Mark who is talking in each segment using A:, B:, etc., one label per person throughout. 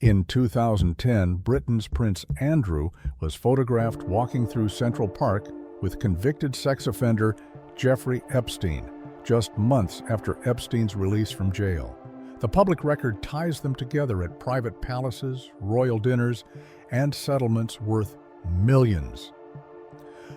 A: In 2010, Britain's Prince Andrew was photographed walking through Central Park with convicted sex offender Jeffrey Epstein, just months after Epstein's release from jail. The public record ties them together at private palaces, royal dinners, and settlements worth millions.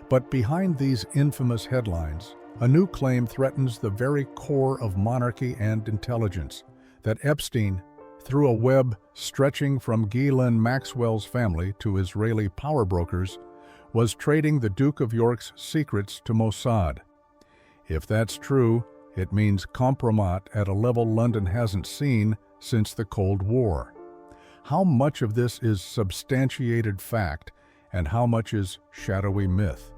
A: But behind these infamous headlines, a new claim threatens the very core of monarchy and intelligence, that Epstein, through a web stretching from Ghislaine Maxwell's family to Israeli power brokers, was trading the Duke of York's secrets to Mossad. If that's true, it means compromat at a level London hasn't seen since the Cold War. How much of this is substantiated fact and how much is shadowy myth?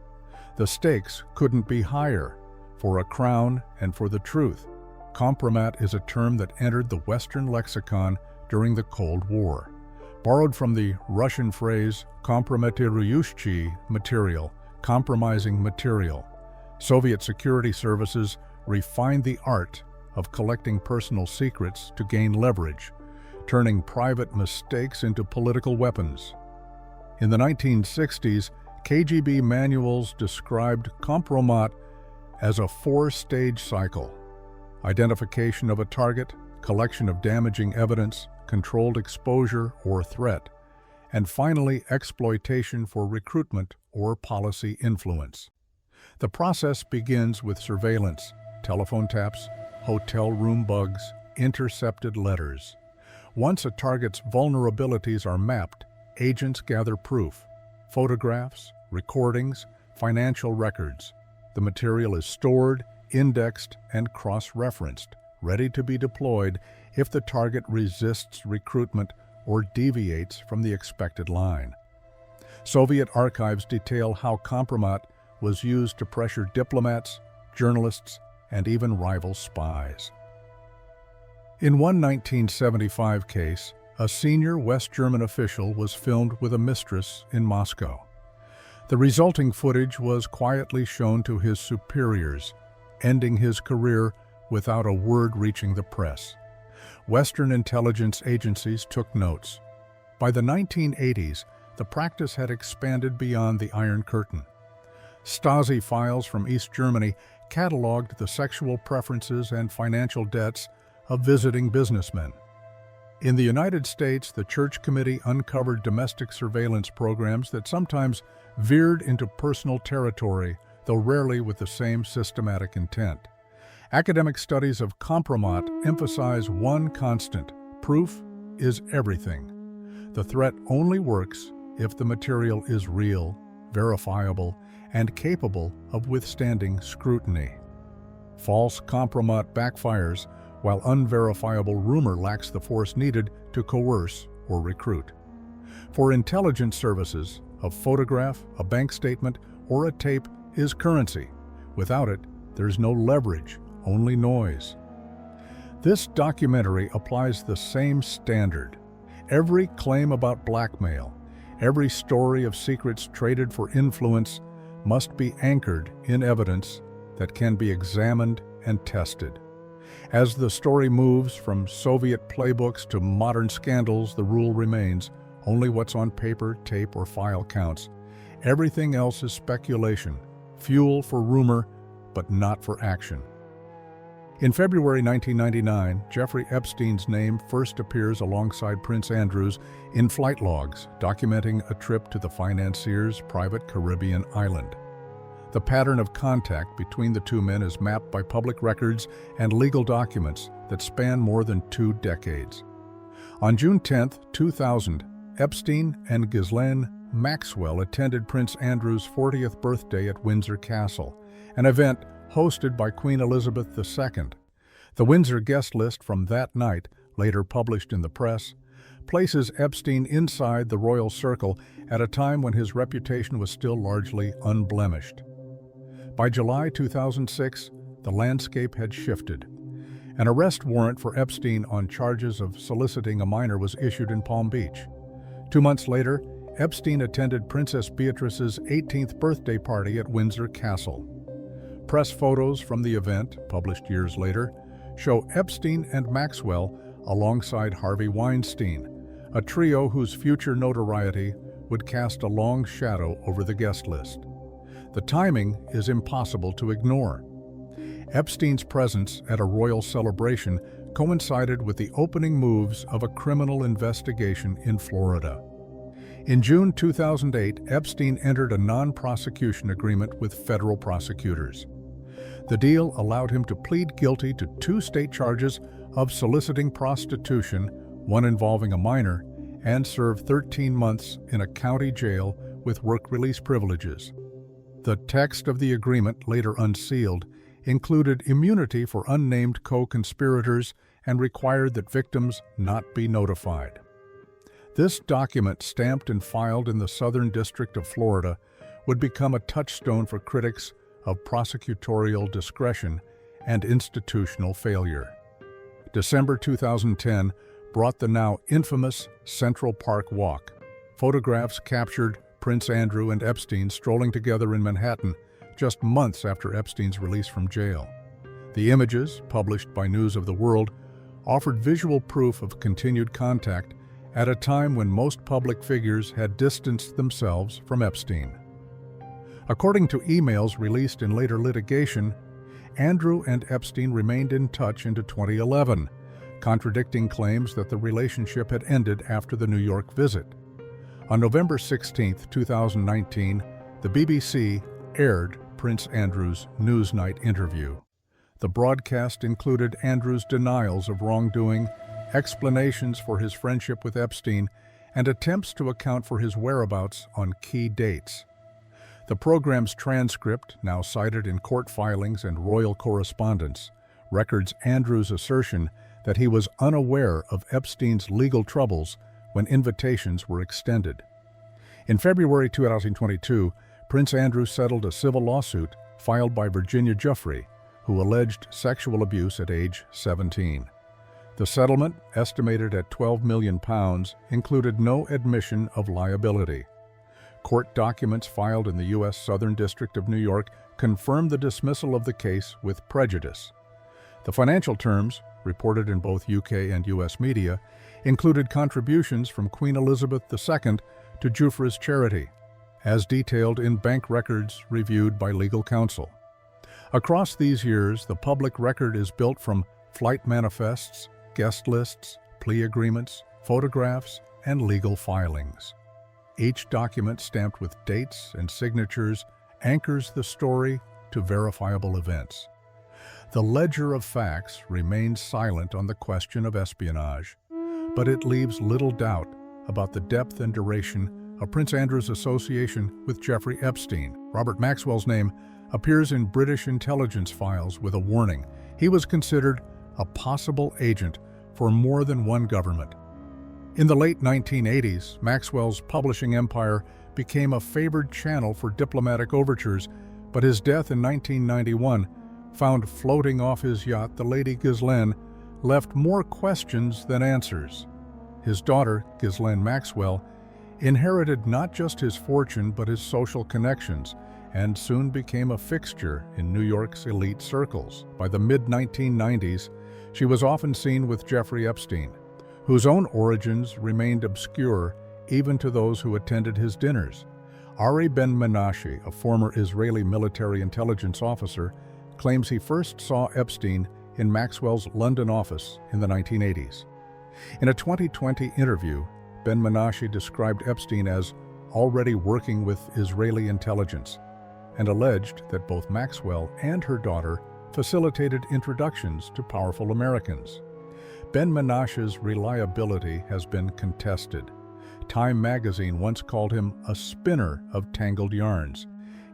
A: The stakes couldn't be higher for a crown and for the truth. Compromat is a term that entered the Western lexicon during the Cold War. Borrowed from the Russian phrase kompromitiruющий material, compromising material, Soviet security services refined the art of collecting personal secrets to gain leverage, turning private mistakes into political weapons. In the 1960s, KGB manuals described compromat as a four-stage cycle: identification of a target, collection of damaging evidence, controlled exposure or threat, and finally exploitation for recruitment or policy influence. The process begins with surveillance, telephone taps, hotel room bugs, intercepted letters. Once a target's vulnerabilities are mapped, agents gather proof: photographs, recordings, financial records. The material is stored, indexed, and cross-referenced, ready to be deployed if the target resists recruitment or deviates from the expected line. Soviet archives detail how compromat was used to pressure diplomats, journalists, and even rival spies. In one 1975 case, a senior West German official was filmed with a mistress in Moscow. The resulting footage was quietly shown to his superiors, ending his career without a word reaching the press. Western intelligence agencies took notes. By the 1980s, the practice had expanded beyond the Iron Curtain. Stasi files from East Germany cataloged the sexual preferences and financial debts of visiting businessmen. In the United States, the Church Committee uncovered domestic surveillance programs that sometimes veered into personal territory, though rarely with the same systematic intent. Academic studies of compromat emphasize one constant: proof is everything. The threat only works if the material is real, verifiable, and capable of withstanding scrutiny. False compromat backfires, while unverifiable rumor lacks the force needed to coerce or recruit. For intelligence services, a photograph, a bank statement, or a tape is currency. Without it, there's no leverage, only noise. This documentary applies the same standard. Every claim about blackmail, every story of secrets traded for influence must be anchored in evidence that can be examined and tested. As the story moves from Soviet playbooks to modern scandals, the rule remains: only what's on paper, tape, or file counts. Everything else is speculation, fuel for rumor, but not for action. In February 1999, Jeffrey Epstein's name first appears alongside Prince Andrew's in flight logs, documenting a trip to the financier's private Caribbean island. The pattern of contact between the two men is mapped by public records and legal documents that span more than 2 decades. On June 10, 2000, Epstein and Ghislaine Maxwell attended Prince Andrew's 40th birthday at Windsor Castle, an event hosted by Queen Elizabeth II. The Windsor guest list from that night, later published in the press, places Epstein inside the royal circle at a time when his reputation was still largely unblemished. By July 2006, the landscape had shifted. An arrest warrant for Epstein on charges of soliciting a minor was issued in Palm Beach. 2 months later, Epstein attended Princess Beatrice's 18th birthday party at Windsor Castle. Press photos from the event, published years later, show Epstein and Maxwell alongside Harvey Weinstein, a trio whose future notoriety would cast a long shadow over the guest list. The timing is impossible to ignore. Epstein's presence at a royal celebration coincided with the opening moves of a criminal investigation in Florida. In June 2008, Epstein entered a non-prosecution agreement with federal prosecutors. The deal allowed him to plead guilty to 2 state charges of soliciting prostitution, one involving a minor, and serve 13 months in a county jail with work release privileges. The text of the agreement, later unsealed, included immunity for unnamed co-conspirators and required that victims not be notified. This document, stamped and filed in the Southern District of Florida, would become a touchstone for critics of prosecutorial discretion and institutional failure. December 2010 brought the now infamous Central Park Walk. Photographs captured Prince Andrew and Epstein strolling together in Manhattan just months after Epstein's release from jail. The images, published by News of the World, offered visual proof of continued contact at a time when most public figures had distanced themselves from Epstein. According to emails released in later litigation, Andrew and Epstein remained in touch into 2011, contradicting claims that the relationship had ended after the New York visit. On November 16, 2019, the BBC aired Prince Andrew's Newsnight interview. The broadcast included Andrew's denials of wrongdoing, explanations for his friendship with Epstein, and attempts to account for his whereabouts on key dates. The program's transcript, now cited in court filings and royal correspondence, records Andrew's assertion that he was unaware of Epstein's legal troubles when invitations were extended. In February 2022, Prince Andrew settled a civil lawsuit filed by Virginia Giuffre, who alleged sexual abuse at age 17. The settlement, estimated at £12 million, included no admission of liability. Court documents filed in the U.S. Southern District of New York confirmed the dismissal of the case with prejudice. The financial terms, reported in both UK and US media, included contributions from Queen Elizabeth II to Giuffre's charity, as detailed in bank records reviewed by legal counsel. Across these years, the public record is built from flight manifests, guest lists, plea agreements, photographs, and legal filings. Each document, stamped with dates and signatures, anchors the story to verifiable events. The ledger of facts remains silent on the question of espionage, but it leaves little doubt about the depth and duration of Prince Andrew's association with Jeffrey Epstein. Robert Maxwell's name appears in British intelligence files with a warning. He was considered a possible agent for more than one government. In the late 1980s, Maxwell's publishing empire became a favored channel for diplomatic overtures, but his death in 1991, found floating off his yacht, the Lady Ghislaine, left more questions than answers. His daughter, Ghislaine Maxwell, inherited not just his fortune but his social connections, and soon became a fixture in New York's elite circles. By the mid-1990s, she was often seen with Jeffrey Epstein, whose own origins remained obscure even to those who attended his dinners. Ari Ben-Menashe, a former Israeli military intelligence officer, claims he first saw Epstein in Maxwell's London office in the 1980s. In a 2020 interview, Ben-Menashe described Epstein as already working with Israeli intelligence and alleged that both Maxwell and her daughter facilitated introductions to powerful Americans. Ben-Menashe's reliability has been contested. Time magazine once called him a spinner of tangled yarns,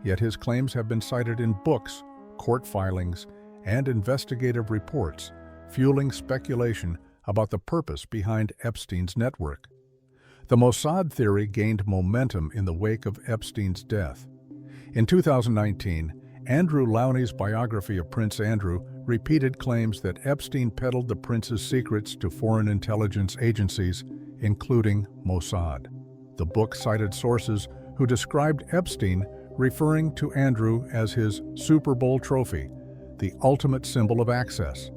A: yet his claims have been cited in books, court filings, and investigative reports, fueling speculation about the purpose behind Epstein's network. The Mossad theory gained momentum in the wake of Epstein's death. In 2019, Andrew Lowney's biography of Prince Andrew repeated claims that Epstein peddled the prince's secrets to foreign intelligence agencies, including Mossad. The book cited sources who described Epstein referring to Andrew as his Super Bowl trophy, the ultimate symbol of access.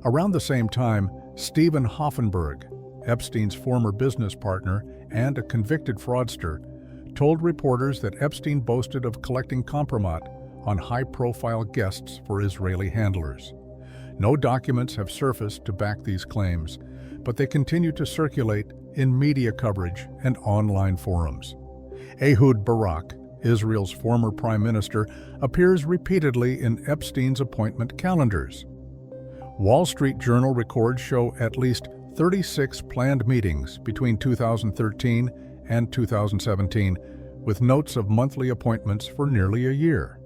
A: Around the same time, Stephen Hoffenberg, Epstein's former business partner and a convicted fraudster, told reporters that Epstein boasted of collecting compromat on high-profile guests for Israeli handlers. No documents have surfaced to back these claims, but they continue to circulate in media coverage and online forums. Ehud Barak, Israel's former prime minister, appears repeatedly in Epstein's appointment calendars. Wall Street Journal records show at least 36 planned meetings between 2013 and 2017, with notes of monthly appointments for nearly a year.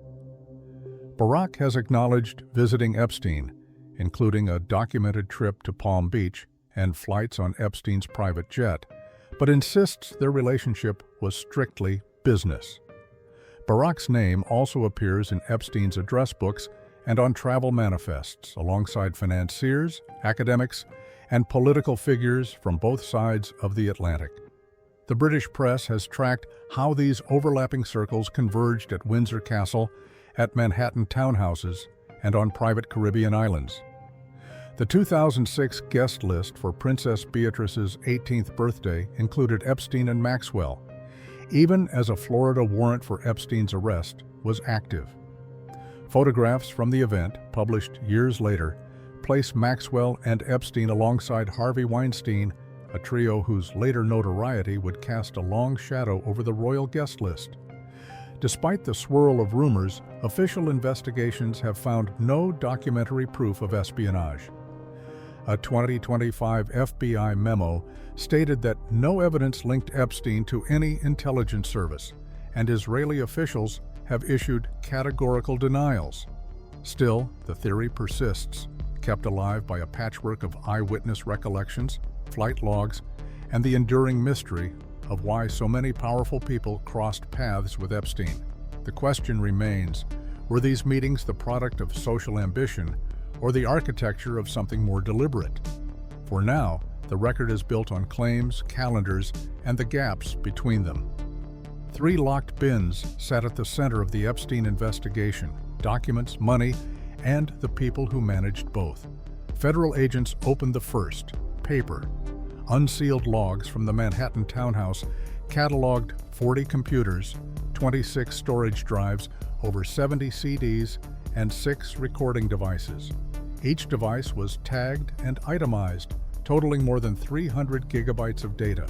A: Barak has acknowledged visiting Epstein, including a documented trip to Palm Beach and flights on Epstein's private jet, but insists their relationship was strictly business. Barak's name also appears in Epstein's address books and on travel manifests, alongside financiers, academics, and political figures from both sides of the Atlantic. The British press has tracked how these overlapping circles converged at Windsor Castle, at Manhattan townhouses, and on private Caribbean islands. The 2006 guest list for Princess Beatrice's 18th birthday included Epstein and Maxwell, even as a Florida warrant for Epstein's arrest was active. Photographs from the event, published years later, place Maxwell and Epstein alongside Harvey Weinstein, a trio whose later notoriety would cast a long shadow over the royal guest list. Despite the swirl of rumors, official investigations have found no documentary proof of espionage. A 2025 FBI memo stated that no evidence linked Epstein to any intelligence service, and Israeli officials have issued categorical denials. Still, the theory persists, kept alive by a patchwork of eyewitness recollections, flight logs, and the enduring mystery of why so many powerful people crossed paths with Epstein. The question remains, were these meetings the product of social ambition or the architecture of something more deliberate? For now, the record is built on claims, calendars, and the gaps between them. 3 locked bins sat at the center of the Epstein investigation: documents, money, and the people who managed both. Federal agents opened the first, paper. Unsealed logs from the Manhattan townhouse cataloged 40 computers, 26 storage drives, over 70 CDs, and 6 recording devices. Each device was tagged and itemized, totaling more than 300 gigabytes of data.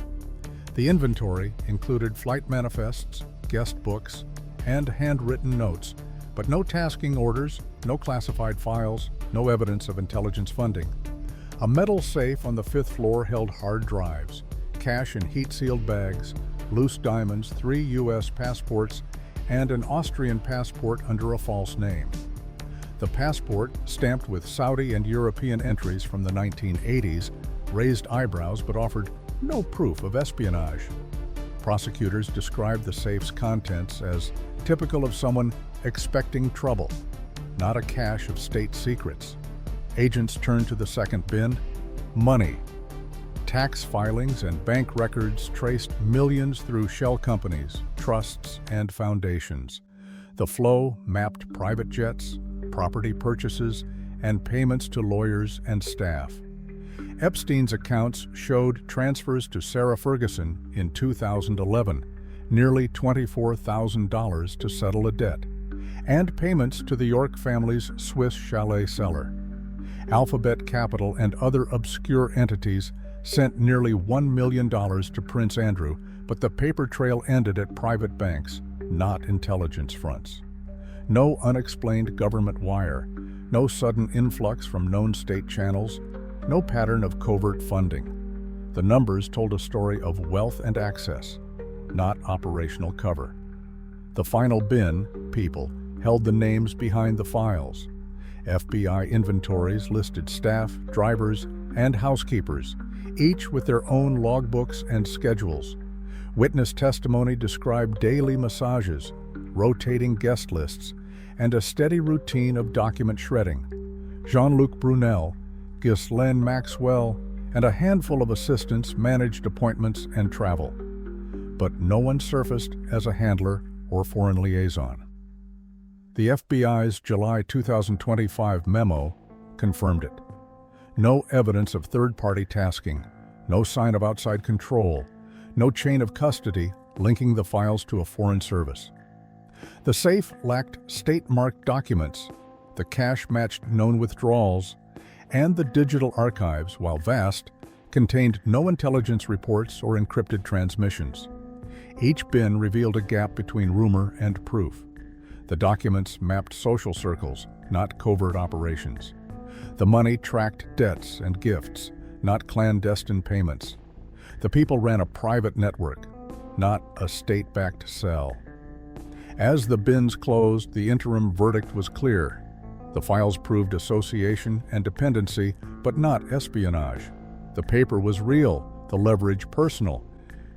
A: The inventory included flight manifests, guest books, and handwritten notes, but no tasking orders, no classified files, no evidence of intelligence funding. A metal safe on the 5th floor held hard drives, cash in heat-sealed bags, loose diamonds, 3 U.S. passports, and an Austrian passport under a false name. The passport, stamped with Saudi and European entries from the 1980s, raised eyebrows but offered no proof of espionage. Prosecutors described the safe's contents as typical of someone expecting trouble, not a cache of state secrets. Agents turned to the second bin: money. Tax filings and bank records traced millions through shell companies, trusts, and foundations. The flow mapped private jets, property purchases, and payments to lawyers and staff. Epstein's accounts showed transfers to Sarah Ferguson in 2011, nearly $24,000 to settle a debt, and payments to the York family's Swiss chalet seller. Alphabet Capital and other obscure entities sent nearly $1 million to Prince Andrew, but the paper trail ended at private banks, not intelligence fronts. No unexplained government wire, no sudden influx from known state channels, no pattern of covert funding. The numbers told a story of wealth and access, not operational cover. The final bin, people, held the names behind the files. FBI inventories listed staff, drivers, and housekeepers, each with their own logbooks and schedules. Witness testimony described daily massages, rotating guest lists, and a steady routine of document shredding. Jean-Luc Brunel, Ghislaine Maxwell, and a handful of assistants managed appointments and travel. But no one surfaced as a handler or foreign liaison. The FBI's July 2025 memo confirmed it. No evidence of third-party tasking, no sign of outside control, no chain of custody linking the files to a foreign service. The safe lacked state-marked documents, the cash-matched known withdrawals, and the digital archives, while vast, contained no intelligence reports or encrypted transmissions. Each bin revealed a gap between rumor and proof. The documents mapped social circles, not covert operations. The money tracked debts and gifts, not clandestine payments. The people ran a private network, not a state-backed cell. As the bins closed, the interim verdict was clear. The files proved association and dependency, but not espionage. The paper was real, the leverage personal.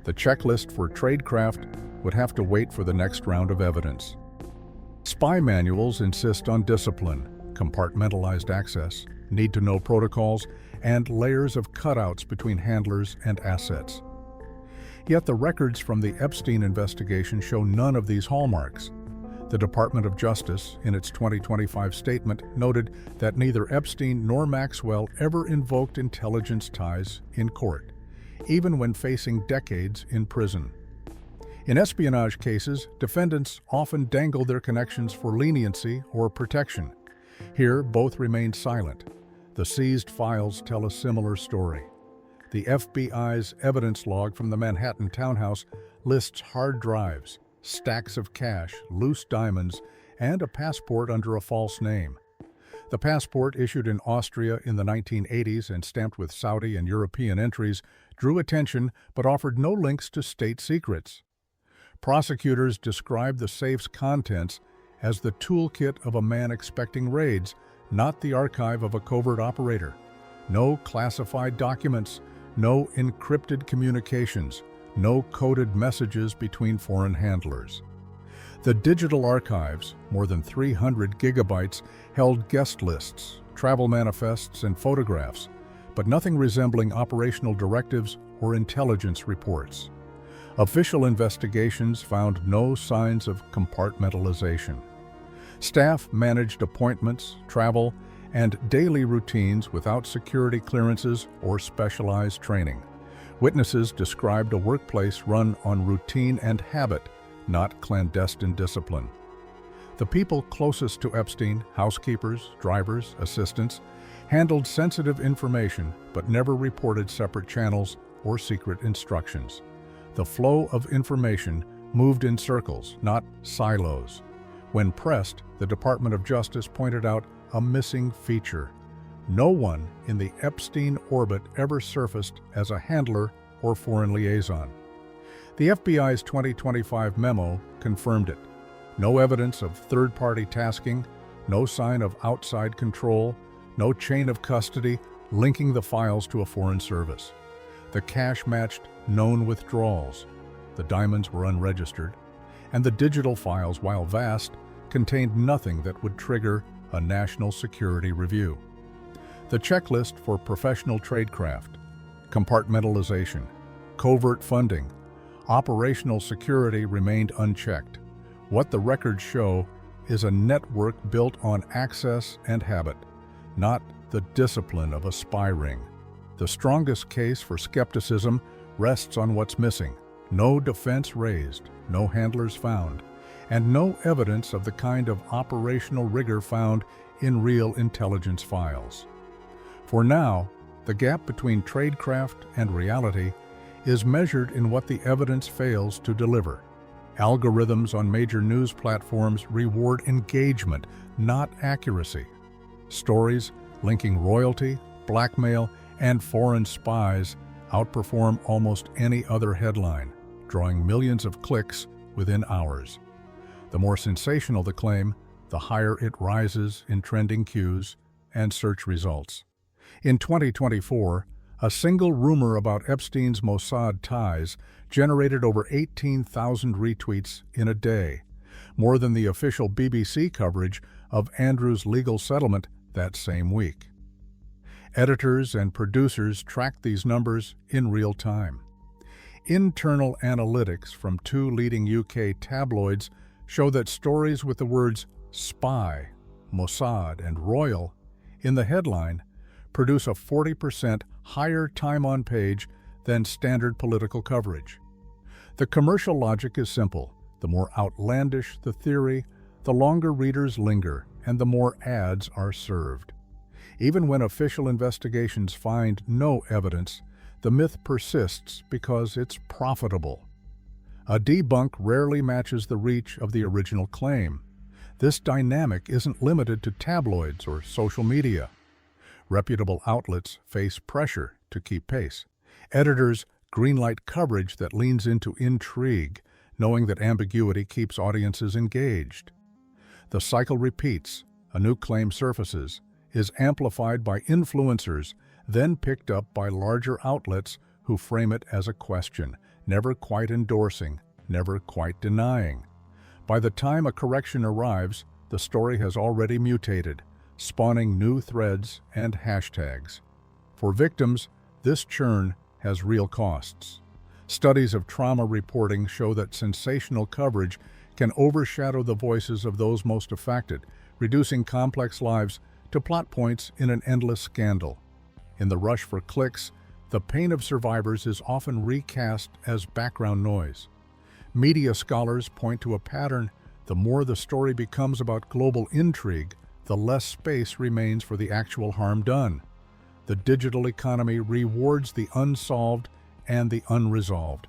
A: The checklist for tradecraft would have to wait for the next round of evidence. Spy manuals insist on discipline, compartmentalized access, need-to-know protocols, and layers of cutouts between handlers and assets. Yet the records from the Epstein investigation show none of these hallmarks. The Department of Justice, in its 2025 statement, noted that neither Epstein nor Maxwell ever invoked intelligence ties in court, even when facing decades in prison. In espionage cases, defendants often dangle their connections for leniency or protection. Here, both remained silent. The seized files tell a similar story. The FBI's evidence log from the Manhattan townhouse lists hard drives, stacks of cash, loose diamonds, and a passport under a false name. The passport, issued in Austria in the 1980s and stamped with Saudi and European entries, drew attention but offered no links to state secrets. Prosecutors described the safe's contents as the toolkit of a man expecting raids, not the archive of a covert operator. No classified documents, no encrypted communications, no coded messages between foreign handlers. The digital archives, more than 300 gigabytes, held guest lists, travel manifests, and photographs, but nothing resembling operational directives or intelligence reports. Official investigations found no signs of compartmentalization. Staff managed appointments, travel, and daily routines without security clearances or specialized training. Witnesses described a workplace run on routine and habit, not clandestine discipline. The people closest to Epstein, housekeepers, drivers, assistants, handled sensitive information but never reported separate channels or secret instructions. The flow of information moved in circles, not silos. When pressed, the Department of Justice pointed out a missing feature. No one in the Epstein orbit ever surfaced as a handler or foreign liaison. The FBI's 2025 memo confirmed it. No evidence of third-party tasking, no sign of outside control, no chain of custody linking the files to a foreign service. The cash matched known withdrawals. The diamonds were unregistered, and the digital files, while vast, contained nothing that would trigger a national security review. The checklist for professional tradecraft, compartmentalization, covert funding, operational security remained unchecked. What the records show is a network built on access and habit, not the discipline of a spy ring. The strongest case for skepticism rests on what's missing. No defense raised, no handlers found, and no evidence of the kind of operational rigor found in real intelligence files. For now, the gap between tradecraft and reality is measured in what the evidence fails to deliver. Algorithms on major news platforms reward engagement, not accuracy. Stories linking royalty, blackmail, and foreign spies outperform almost any other headline, drawing millions of clicks within hours. The more sensational the claim, the higher it rises in trending queues and search results. In 2024, a single rumor about Epstein's Mossad ties generated over 18,000 retweets in a day, more than the official BBC coverage of Andrew's legal settlement that same week. Editors and producers tracked these numbers in real time. Internal analytics from two leading UK tabloids show that stories with the words spy, Mossad, and royal in the headline produce a 40% higher time on page than standard political coverage. The commercial logic is simple. The more outlandish the theory, the longer readers linger and the more ads are served. Even when official investigations find no evidence, the myth persists because it's profitable. A debunk rarely matches the reach of the original claim. This dynamic isn't limited to tabloids or social media. Reputable outlets face pressure to keep pace. Editors greenlight coverage that leans into intrigue, knowing that ambiguity keeps audiences engaged. The cycle repeats, a new claim surfaces, is amplified by influencers, then picked up by larger outlets who frame it as a question, never quite endorsing, never quite denying. By the time a correction arrives, the story has already mutated, spawning new threads and hashtags. For victims, this churn has real costs. Studies of trauma reporting show that sensational coverage can overshadow the voices of those most affected, reducing complex lives to plot points in an endless scandal. In the rush for clicks, the pain of survivors is often recast as background noise. Media scholars point to a pattern: the more the story becomes about global intrigue, the less space remains for the actual harm done. The digital economy rewards the unsolved and the unresolved.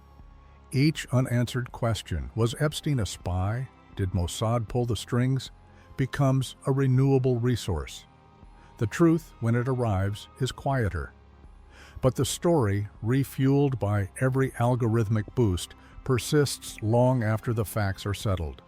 A: Each unanswered question, was Epstein a spy? Did Mossad pull the strings? Becomes a renewable resource. The truth, when it arrives, is quieter. But the story, refueled by every algorithmic boost, persists long after the facts are settled.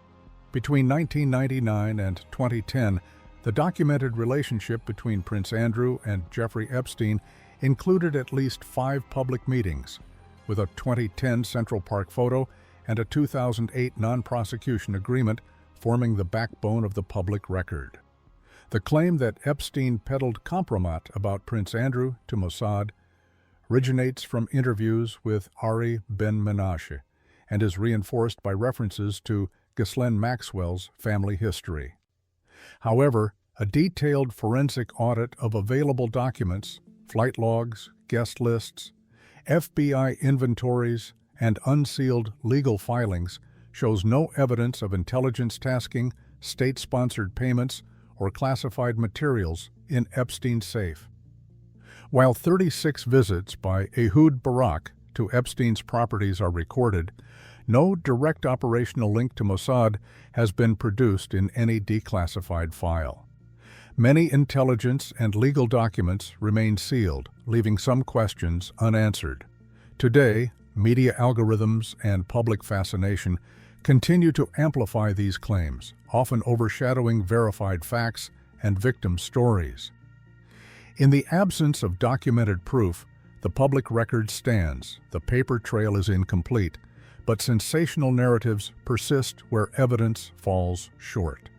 A: Between 1999 and 2010, the documented relationship between Prince Andrew and Jeffrey Epstein included at least 5 public meetings, with a 2010 Central Park photo and a 2008 non-prosecution agreement forming the backbone of the public record. The claim that Epstein peddled compromat about Prince Andrew to Mossad originates from interviews with Ari Ben-Menashe and is reinforced by references to Ghislaine Maxwell's family history. However, a detailed forensic audit of available documents, flight logs, guest lists, FBI inventories, and unsealed legal filings shows no evidence of intelligence tasking, state-sponsored payments, or classified materials in Epstein's safe. While 36 visits by Ehud Barak to Epstein's properties are recorded, no direct operational link to Mossad has been produced in any declassified file. Many intelligence and legal documents remain sealed, leaving some questions unanswered. Today, media algorithms and public fascination continue to amplify these claims, often overshadowing verified facts and victim stories. In the absence of documented proof, the public record stands, the paper trail is incomplete, but sensational narratives persist where evidence falls short.